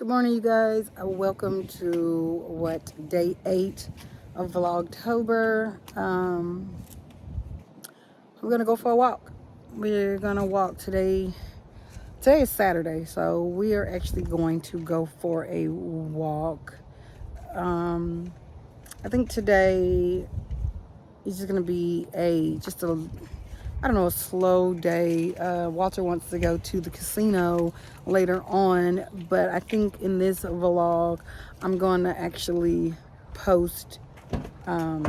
Good morning, you guys. Welcome to day 8 of Vlogtober. We're gonna go for a walk. We're gonna walk today. Today is Saturday, so we are actually going to go for a walk. I think today is just gonna be a slow day. Walter wants to go to the casino later on, but I think in this vlog, I'm going to actually post a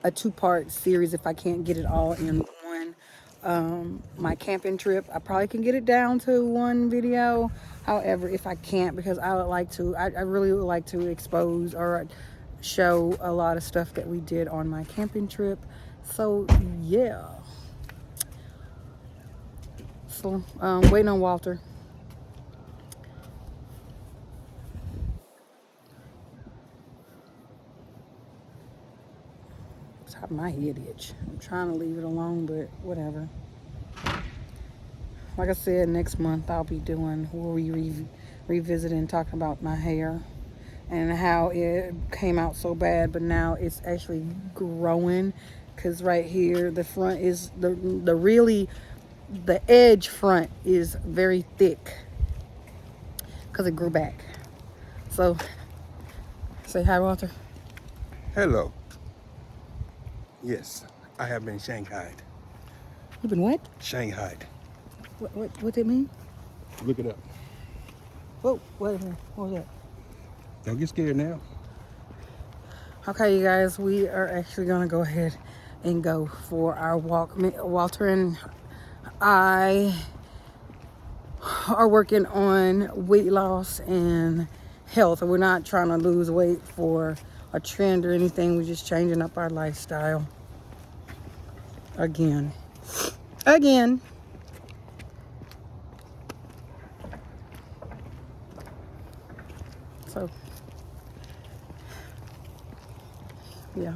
2-part series if I can't get it all in one. My camping trip, I probably can get it down to one video. However, if I can't, because I really would like to expose or show a lot of stuff that we did on my camping trip. So yeah, so waiting on Walter. Top of my head itch. I'm trying to leave it alone, but whatever. Like I said, next month I'll be doing revisiting, talking about my hair and how it came out so bad, but now it's actually growing. Cause right here, the front is the edge front is very thick because it grew back. So say hi, Walter. Hello. Yes, I have been shanghaied. You've been what? Shanghaied. What did it mean? Look it up. Whoa, what was that? Don't get scared now. Okay, you guys, we are actually gonna go ahead and go for our walk. Walter and I are working on weight loss and health. We're not trying to lose weight for a trend or anything. We're just changing up our lifestyle. Again. So, yeah.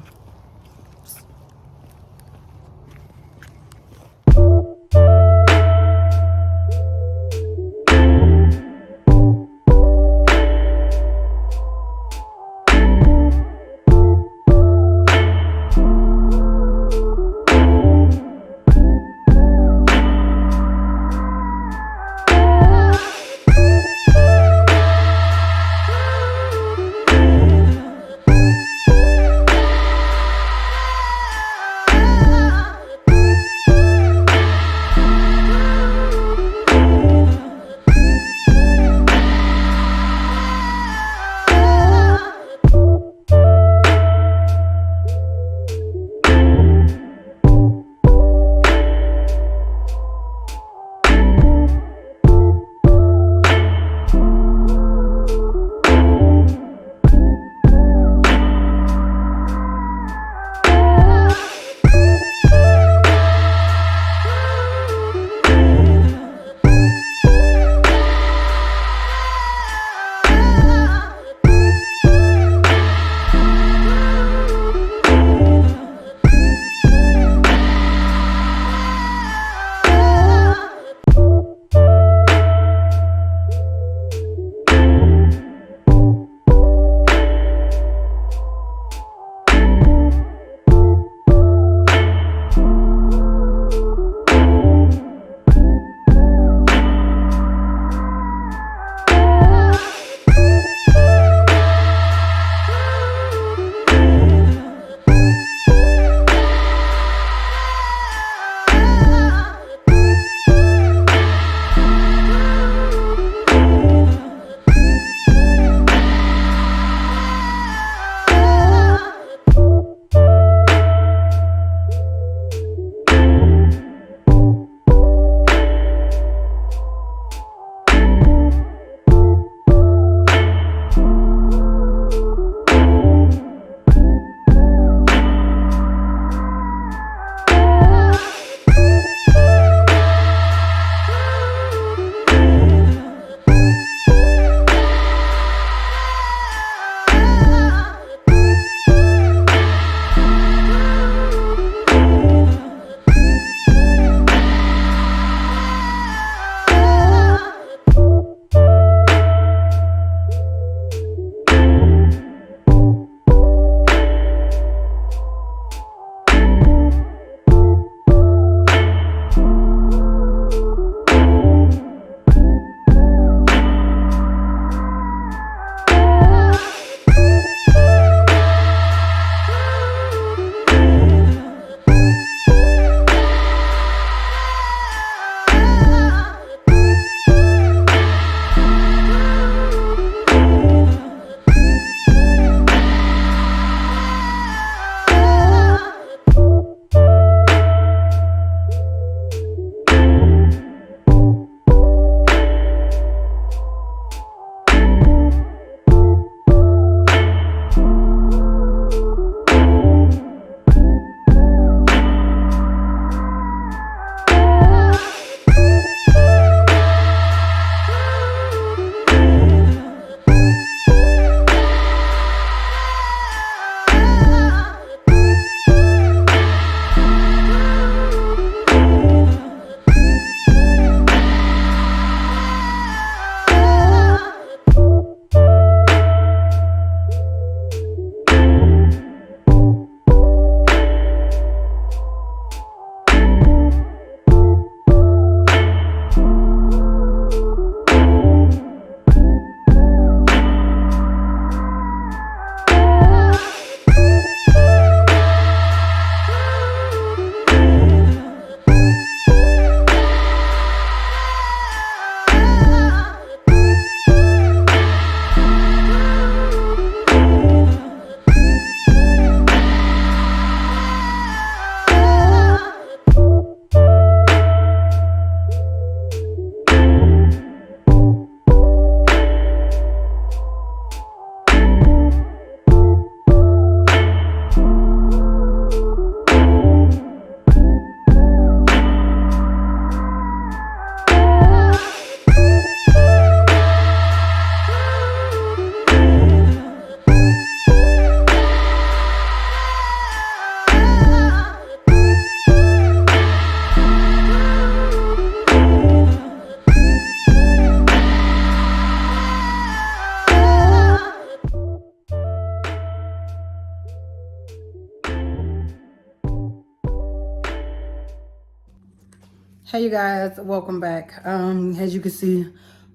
Hey you guys, welcome back. As you can see,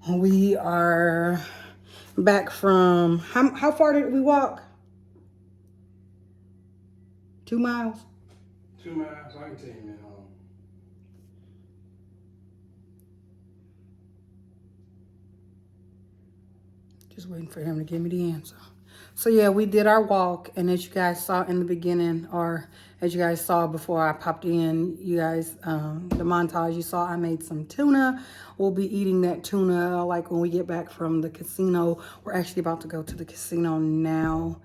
we are back from how far did we walk? 2 miles. 2 miles. I can take you home. Just waiting for him to give me the answer. So yeah, we did our walk, and as you guys saw in the beginning, or as you guys saw before I popped in, you guys, the montage you saw, I made some tuna. We'll be eating that tuna like when we get back from the casino. We're actually about to go to the casino now.